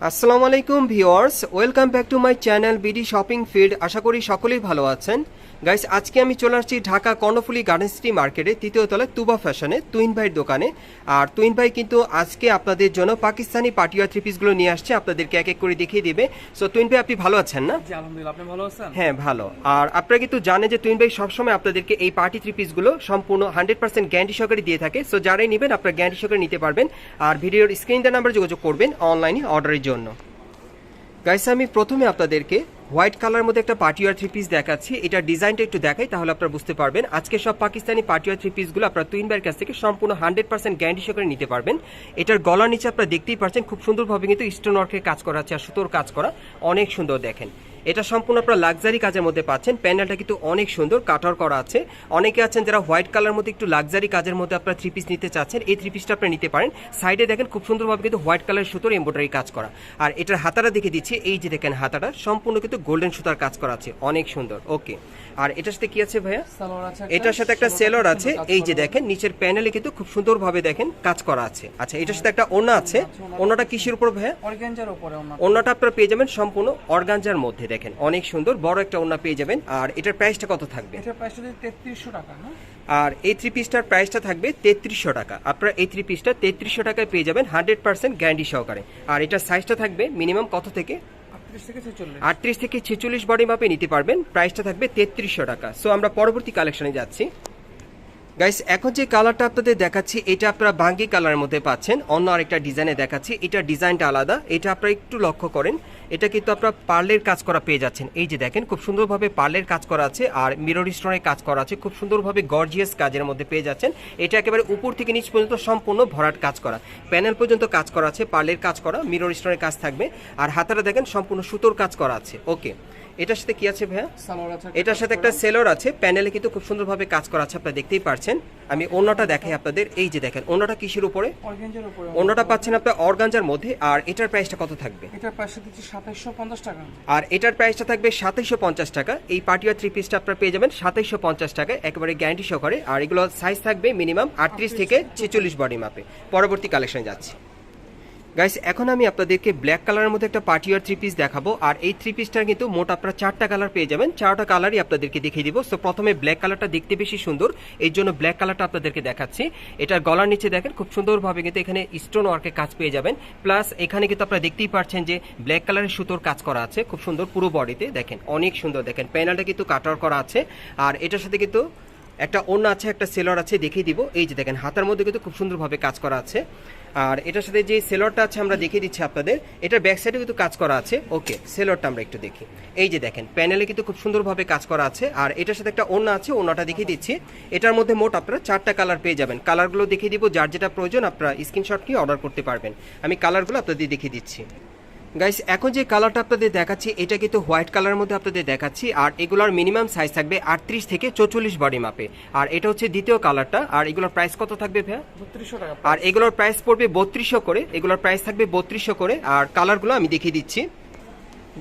আসসালামু আলাইকুম viewers, welcome back to my channel BD shopping field. আশা করি সকলেই ভালো আছেন। গাইস, আজকে আমি চলে আসছি ঢাকা কর্ণফুলী গার্ডেন সিটি মার্কেটে তৃতীয় তলায় তুবা ফ্যাশনে তুইন ভাইয়ের দোকানে। আর তুইন ভাই কিন্তু আজকে আপনাদের জন্য পাকিস্তানি পার্টিওয়ার থ্রি পিসগুলো নিয়ে আসছে, আপনাদেরকে এক এক করে দেখিয়ে দিবে। সো তুইন ভাই, আপনি ভালো আছেন না? জি আলহামদুলিল্লাহ, আপনি ভালো আছেন? হ্যাঁ, ভালো। আর আপনারা কিন্তু জানেন যে তুইন ভাই সবসময় আপনাদেরকে এই পার্টি থ্রি পিসগুলো সম্পূর্ণ 100% গ্যারান্টি সহকারে দিয়ে থাকে। সো যারাই নেবেন আপনারা গ্যারান্টি সহকারে নিতে পারবেন। আর ভিডিওর স্ক্রিন দেওয়া নাম্বারে যোগাযোগ করবেন অনলাইনে অর্ডারের জন্য। গাইস, আমি প্রথমে আপনাদেরকে হোয়াইট কালার মধ্যে একটা পার্টিওয়ার থ্রি পিস দেখাচ্ছি। এটা ডিজাইনটা একটু দেখাই, তাহলে আপনারা বুঝতে পারবেন। আজকে সব পাকিস্তানি পার্টিওয়ার থ্রি পিসগুলো আপনারা তুইন ভাইয়ের কাছ থেকে সম্পূর্ণ 100% গ্যারান্টি সহকারে নিতে পারবেন। এটার গলার নিচে আপনারা দেখতেই পাচ্ছেন খুব সুন্দরভাবে কিন্তু স্টোন ওয়ার্কের কাজ করা আছে আর সুতোর কাজ করা, অনেক সুন্দর। দেখেন, এটা সম্পূর্ণ আপনারা লাক্সারি কাজের মধ্যে পাচ্ছেন। প্যানেলটা কিন্তু অনেক সুন্দর কাটার করা আছে। অনেকে আছেন যারা হোয়াইট কালার মধ্যে একটু লাক্সারি কাজের মধ্যে আপনারা থ্রি পিস নিতে চাচ্ছেন, এই থ্রি পিসটা আপনারা নিতে পারেন। সাইডে দেখেন খুব সুন্দরভাবে কিন্তু হোয়াইট কালার সুতোর এমব্রয়ডারি কাজ করা। আর এটার হাতাটা দেখে দিচ্ছি, এই যে দেখেন হাতাটা সম্পূর্ণ কিন্তু গোল্ডেন সুতার কাজ করা আছে, অনেক সুন্দর। ওকে, আর এটার সাথে কি আছে ভাইয়া? এটার সাথে একটা সেলর আছে, এই যে দেখেন নিচের প্যানেলে কিন্তু খুব সুন্দরভাবে দেখেন কাজ করা আছে। আচ্ছা, এটার সাথে একটা ওড়না আছে। ওড়নাটা কিসের উপর ভাইয়া? অর্গানজার উপরে। ওড়নাটা আপনারা পেয়ে যাবেন সম্পূর্ণ অর্গানজার মধ্যে। দেখেন অনেক সুন্দর বড় একটা ওড়না পেয়ে যাবেন। আর এটার প্রাইসটা কত থাকবে? এটার প্রাইসটা 3300 টাকা না? আর এই থ্রি পিসটার প্রাইসটা থাকবে 3300 টাকা। আপনারা এই থ্রি পিসটা 3300 টাকায় পেয়ে যাবেন 100% গ্যারান্টি সহকারে। আর এটার সাইজটা থাকবে মিনিমাম কত থেকে? 38 থেকে 46 বডি মাপে নিতে পারবেন। প্রাইসটা থাকবে 3300 টাকা। সো আমরা পরবর্তী কালেকশনে যাচ্ছি। গাইস, এখন যে কালারটা আপনাদের দেখাচ্ছি এটা আপনারা বাঙ্গি কালারের মধ্যে পাচ্ছেন। অন্য আরেকটা ডিজাইনে দেখাচ্ছি, এটা ডিজাইনটা আলাদা। এটা আপনারা একটু লক্ষ্য করেন, এটা কিন্তু আপনারা পার্লের কাজ করা পেয়ে যাচ্ছেন। এই যে দেখেন খুব সুন্দরভাবে পার্লের কাজ করা আছে আর মিরর স্টোনের কাজ করা আছে, খুব সুন্দরভাবে গর্জিয়াস কাজের মধ্যে পেয়ে যাচ্ছেন। এটা একেবারে উপর থেকে নিচ পর্যন্ত সম্পূর্ণ ভরাট কাজ করা, প্যানেল পর্যন্ত কাজ করা আছে, পার্লের কাজ করা, মিরর স্টোনের কাজ থাকবে। আর হাতাটা দেখেন সম্পূর্ণ সুতোর কাজ করা আছে। ওকে, এটার সাথে কি আছে ভাইয়া? এটার সাথে একটা সেলর আছে, প্যানেলে কিন্তু খুব সুন্দরভাবে কাজ করা আছে, আপনারা দেখতেই পাচ্ছেন। আমি ওড়নাটা দেখাই আপনাদের, এই যে দেখেন ওড়নাটা কিসের উপরে? অর্গানজার উপরে। ওড়নাটা পাচ্ছেন আপনারা অর্গানজার মধ্যে। আর এটার প্রাইসটা কত থাকবে? এটার প্রাইসটা দিচ্ছি 2750 টাকা। আর এটার প্রাইসটা থাকবে 2750 টাকা। এই পার্টিওয়ার থ্রি পিসটা আপনারা পেয়ে যাবেন 2750 টাকায়, একেবারে গ্যারান্টি সহকারে। আর এগুলো সাইজ থাকবে মিনিমাম 38 থেকে 46 বডি মাপে। পরবর্তী কালেকশনে যাচ্ছি। গাইস, এখন আমি আপনাদেরকে ব্ল্যাক কালারের মধ্যে একটা পার্টিওয়ার থ্রি পিস দেখাবো। আর এই থ্রি পিসটার কিন্তু মোট আপনারা 4টা কালার পেয়ে যাবেন, 4টা কালারই আপনাদেরকে দেখিয়ে দিব। সো প্রথমে ব্ল্যাক কালারটা দেখতে বেশি সুন্দর, এই জন্য ব্ল্যাক কালারটা আপনাদেরকে দেখাচ্ছি। এটার গলার নিচে দেখেন খুব সুন্দরভাবে কিন্তু এখানে স্টোন ওয়ার্কের কাজ পেয়ে যাবেন। প্লাস এখানে কিন্তু আপনারা দেখতেই পাচ্ছেন যে ব্ল্যাক কালারের সুতোর কাজ করা আছে খুব সুন্দর পুরো বডিতে। দেখেন অনেক সুন্দর, দেখেন প্যানেলটা কিন্তু কাটার করা আছে। আর এটার সাথে কিন্তু একটা ওড়না আছে, একটা সেলর আছে, দেখিয়ে দিব। এই যে দেখেন হাতার মধ্যে কিন্তু খুব সুন্দরভাবে কাজ করা আছে। আর এটার সাথে যে সেলরটা আছে আমরা দেখিয়ে দিচ্ছি আপনাদের, এটার ব্যাক সাইডে কিন্তু কাজ করা আছে। ওকে, সেলরটা আমরা একটু দেখি। এই যে দেখেন প্যানেলে কিন্তু খুব সুন্দরভাবে কাজ করা আছে। আর এটার সাথে একটা ওড়না আছে, ওড়নাটা দেখিয়ে দিচ্ছি। এটার মধ্যে মোট আপনারা 4টা কালার পেয়ে যাবেন। কালারগুলো দেখিয়ে দিব, যার যেটা প্রয়োজন আপনারা স্ক্রিনশট নিয়ে অর্ডার করতে পারবেন। আমি কালারগুলো আপনাদের দেখিয়ে দিচ্ছি। গাইস, এখন যে কালারটা আপনাদের দেখাচ্ছি এটা কিন্তু হোয়াইট কালারের মধ্যে আপনাদের দেখাচ্ছি। আর এগুলোর মিনিমাম সাইজ থাকবে 38 থেকে 44 বডি মাপে। আর এটা হচ্ছে দ্বিতীয় কালারটা। আর এগুলোর প্রাইস কত থাকবে ভাইয়া? 3200 টাকা। আর এগুলোর প্রাইস পড়বে 3200 করে। এগুলোর প্রাইস থাকবে 3200 করে। আর কালারগুলো আমি দেখিয়ে দিচ্ছি।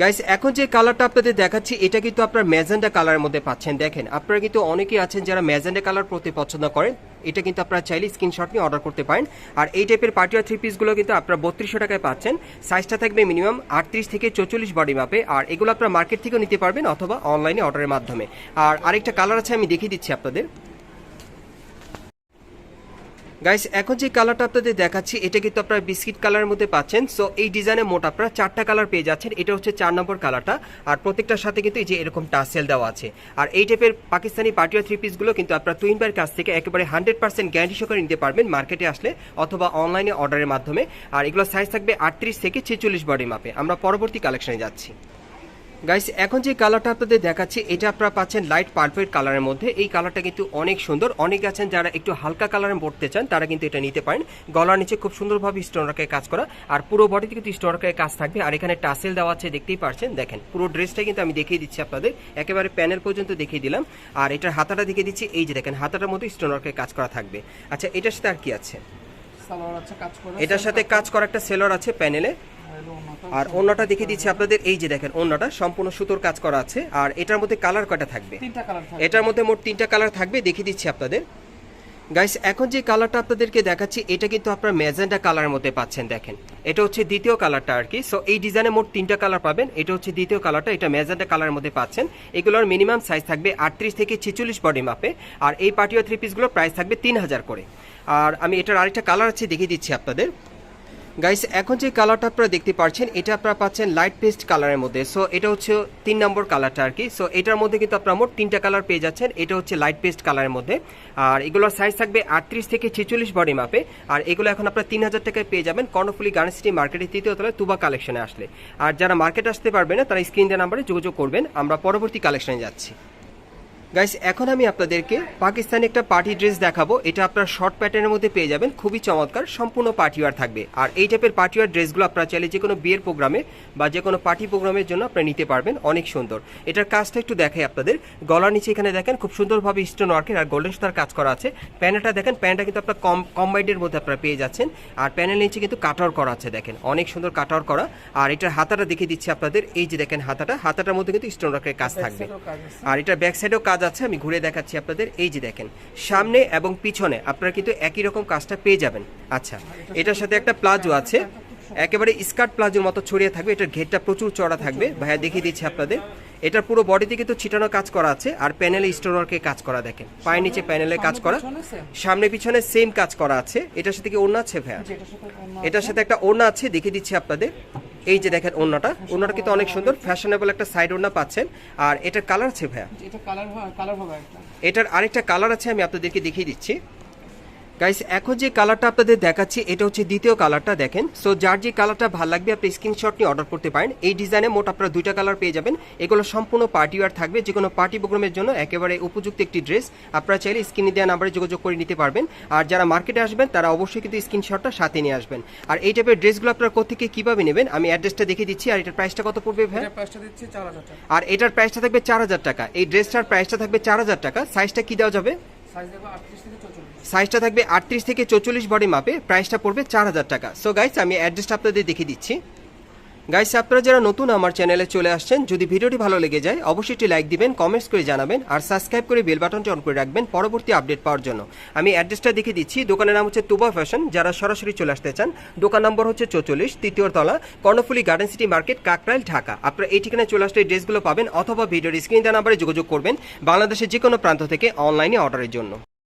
গাইস, এখন যে কালারটা আপনাদের দেখাচ্ছি এটা কিন্তু আপনার ম্যাজেন্ডা কালারের মধ্যে পাচ্ছেন। দেখেন আপনারা কিন্তু অনেকেই আছেন যারা ম্যাজেন্ডা কালার পরতে পছন্দ করেন, এটা কিন্তু আপনারা চাইলে স্ক্রিনশট নিয়ে অর্ডার করতে পারেন। আর এই টাইপের পার্টিওয়ার থ্রি পিসগুলো কিন্তু আপনারা 3200 টাকায় পাচ্ছেন। সাইজটা থাকবে মিনিমাম 38 থেকে 44 বডি মাপে। আর এগুলো আপনারা মার্কেট থেকেও নিতে পারবেন অথবা অনলাইনে অর্ডারের মাধ্যমে। আর আরেকটা কালার আছে, আমি দেখিয়ে দিচ্ছি আপনাদের। গাইস, এখন যে কালারটা আপনাদের দেখাচ্ছি এটা কিন্তু আপনারা বিস্কিট কালারের মধ্যে পাচ্ছেন। সো এই ডিজাইনে মোট আপনারা 4টা কালার পেয়ে যাচ্ছেন। এটা হচ্ছে 4 নম্বর কালারটা। আর প্রত্যেকটার সাথে কিন্তু এই যে এরকম টাসেল দেওয়া আছে। আর এই টাইপের পাকিস্তানি পার্টিওয়ার থ্রি পিসগুলো কিন্তু আপনারা তুইন ভাইয়ের কাছ থেকে একেবারে 100% গ্যারান্টি সহকারে নিতে পারবেন মার্কেটে আসলে অথবা অনলাইনে অর্ডারের মাধ্যমে। আর এগুলো সাইজ থাকবে 38 থেকে 46 বডি মাপে। আমরা পরবর্তী কালেকশনে যাচ্ছি। গাইস, এখন যে কালারটা আপনাদের দেখাচ্ছি এটা আপনারা পাচ্ছেন লাইট পার্পল কালারের মধ্যে। এই কালারটা কিন্তু অনেক সুন্দর। অনেকে আছেন যারা একটু হালকা কালারে পড়তে চান, তারা কিন্তু এটা নিতে পারেন। গলার নিচে খুব সুন্দরভাবে স্টোন ওয়ার্কের কাজ করা আর পুরো বডিতে কিন্তু স্টোন ওয়ার্কের কাজ থাকবে। আর এখানে টাসেল দেওয়া আছে, দেখতেই পাচ্ছেন। দেখেন পুরো ড্রেসটা কিন্তু আমি দেখিয়ে দিচ্ছি আপনাদের, একেবারে প্যানেল পর্যন্ত দেখিয়ে দিলাম। আর এটার হাতাটা দেখিয়ে দিচ্ছি, এই যে দেখেন হাতাটার মধ্যে স্টোন ওয়ার্কের কাজ করা থাকবে। আচ্ছা, এটার সাথে আর কি আছে? এটার সাথে কাজ করা একটা সেলর আছে প্যানেলে। আর ওড়নাটা দেখিয়ে দিচ্ছি আপনাদের, এই যে দেখেন ওড়নাটা সম্পূর্ণ সুতোর কাজ করা আছে। আর এটার মধ্যে কালার কয়টা থাকবে? 3টা কালার থাকবে। এটার মধ্যে মোট 3টা কালার থাকবে, দেখিয়ে দিচ্ছি আপনাদের। গাইস এখন যে কালারটা আপনাদেরকে দেখাচ্ছি এটা কিন্তু আপনারা ম্যাজেন্টা কালারের মধ্যে পাচ্ছেন। দেখেন এটা হচ্ছে দ্বিতীয় কালারটা আর কি। সো এই ডিজাইনে মোট 3টা কালার পাবেন। এটা হচ্ছে দ্বিতীয় কালারটা, এটা ম্যাজেন্টা কালারের মধ্যে পাচ্ছেন। এগুলোর মিনিমাম সাইজ থাকবে 38 থেকে 46 বডি মাপে। আর এই পার্টিওয়ার 3 পিসগুলোর প্রাইস থাকবে 3000 করে। আর আমি এটার আরেকটা কালার আছে দেখিয়ে দিচ্ছি আপনাদের। গাইস এখন যে কালারটা আপনারা দেখতে পাচ্ছেন এটা আপনারা পাচ্ছেন লাইট পেস্ট কালারের মধ্যে। সো এটা হচ্ছে 3 নম্বর কালারটা আর কি। সো এটার মধ্যে কিন্তু আপনারা মোট 3টা কালার পেয়ে যাচ্ছেন। এটা হচ্ছে লাইট পেস্ট কালারের মধ্যে। আর এগুলোর সাইজ থাকবে 38 থেকে 46 বডি মাপে। আর এগুলো এখন আপনারা 3000 টাকায় পেয়ে যাবেন কর্ণফুলী গার্ডেন সিটি মার্কেটের 3য় তলায় তুবা কালেকশনে আসলে। আর যারা মার্কেট আসতে পারবে না তারা স্ক্রিন দেওয়া নাম্বারে যোগাযোগ করবেন। আমরা পরবর্তী কালেকশনে যাচ্ছি। গাইস এখন আমি আপনাদেরকে পাকিস্তানি একটা পার্টি ড্রেস দেখাবো। এটা আপনার শর্ট প্যাটার্নের মধ্যে পেয়ে যাবেন, খুবই চমৎকার, সম্পূর্ণ পার্টিওয়ার থাকবে। আর এই টাইপের পার্টিওয়ার ড্রেসগুলো আপনারা চাইলে যে কোনো বিয়ের প্রোগ্রামে বা যে কোনো পার্টি প্রোগ্রামের জন্য আপনারা নিতে পারবেন, অনেক সুন্দর। এটার কাজটা একটু দেখাই আপনাদের। গলার নিচে এখানে দেখেন খুব সুন্দরভাবে স্টোন ওয়ার্কের আর গোল্ডেন সুতার কাজ করা আছে। প্যানেলটা দেখেন, প্যান্টটা কিন্তু আপনার কম্বাইন্ডের মধ্যে আপনারা পেয়ে যাচ্ছেন। আর প্যানেল নিচে কিন্তু কাটওয়ার করা আছে, দেখেন অনেক সুন্দর কাটওয়ার করা। আর এটার হাতাটা দেখিয়ে দিচ্ছি আপনাদের। এই যে দেখেন হাতাটার মধ্যে কিন্তু স্টোন ওয়ার্কের কাজ থাকবে। আর এটার ব্যাক সাইডেও কাজ আছে, আমি ঘুরে দেখা আপনাদের। এই যে দেখেন সামনে এবং পিছনে আপনারা কিন্তু একই রকম কাজটা পেয়ে যাবেন। আচ্ছা, এটার সাথে একটা প্লাজো আছে, একেবারে স্কার্ট প্লাজোর মতো ছড়িয়ে থাকবে। এটার ঘেরটা প্রচুর চড়া থাকবে, ভাইয়া দেখিয়ে দিচ্ছি আপনাদের। এটার পুরো বডিতে কিন্তু ছিটানো কাজ করা আছে। আর প্যানেলে স্টোন ওয়ার্কের কাজ করা, দেখেন পায়ের নিচে প্যানেলে কাজ করা, সামনে পিছনে সেম কাজ করা আছে। এটার সাথে কি ওড়না আছে ভাইয়া? এটার সাথে একটা ওড়না আছে, দেখিয়ে দিচ্ছি আপনাদের। এই যে দেখেন ওড়নাটা কিন্তু অনেক সুন্দর, ফ্যাশনেবল একটা সাইড ওড়না পাচ্ছেন। আর এটার কালার আছে ভাইয়া? এটার আরেকটা কালার আছে, আমি আপনাদেরকে দেখিয়ে দিচ্ছি। গাইস এখন যে কালারটা আপনাদের দেখাচ্ছি এটা হচ্ছে দ্বিতীয় কালারটা, দেখেন। সো যার যে কালারটা ভালো লাগবে আপনি স্ক্রিনশট নিয়ে অর্ডার করতে পারেন। এই ডিজাইনে মোট আপনারা 2টা কালার পেয়ে যাবেন। এগুলো সম্পূর্ণ পার্টি ওয়্যার থাকবে, যে কোনো পার্টি প্রোগ্রামের জন্য একেবারে উপযুক্ত একটি ড্রেস। আপনারা চাইলে স্ক্রিনে দেওয়া নাম্বারে যোগাযোগ করে নিতে পারবেন। আর যারা মার্কেটে আসবেন তারা অবশ্যই কিন্তু স্ক্রিনশটটা সাথে নিয়ে আসবেন। আর এই টাইপের ড্রেসগুলো আপনারা কোথেকে কিভাবে নেবেন আমি অ্যাড্রেসটা দেখিয়ে দিচ্ছি। আর এটার প্রাইসটা কত পড়বে ভাই? আর এটার প্রাইসটা থাকবে 4000 টাকা। এই ড্রেসটার প্রাইসটা থাকবে 4000 টাকা। সাইজটা কি দেওয়া যাবে? সাইজটা থাকবে 38 থেকে 44 বডি মাপে। প্রাইসটা পড়বে 4000 টাকা। সো গাইস আমি অ্যাড্রেসটা আপনাদের দেখিয়ে দিচ্ছি। গাইস আপনারা যারা নতুন আমার চ্যানেলে চলে আসছেন, যদি ভিডিওটি ভালো লেগে যায় অবশ্যই একটি লাইক দিবেন, কমেন্টস করে জানাবেন আর সাবস্ক্রাইব করে বেল বাটনটি অন করে রাখবেন পরবর্তী আপডেট পাওয়ার জন্য। আমি অ্যাড্রেসটা দেখিয়ে দিচ্ছি। দোকানের নাম হচ্ছে তুবা ফ্যাশন। যারা সরাসরি চলে আসতে চান, দোকান নম্বর হচ্ছে 44, 3য় তলা, Karnaphuli garden city market, Kakrail, Dhaka. আপনারা এই ঠিকানায় চলে আসলে এই ড্রেসগুলো পাবেন, অথবা ভিডিওর স্ক্রিন দেওয়া নাম্বারে যোগাযোগ করবেন বাংলাদেশের যে কোনো প্রান্ত থেকে অনলাইনে অর্ডারের জন্য।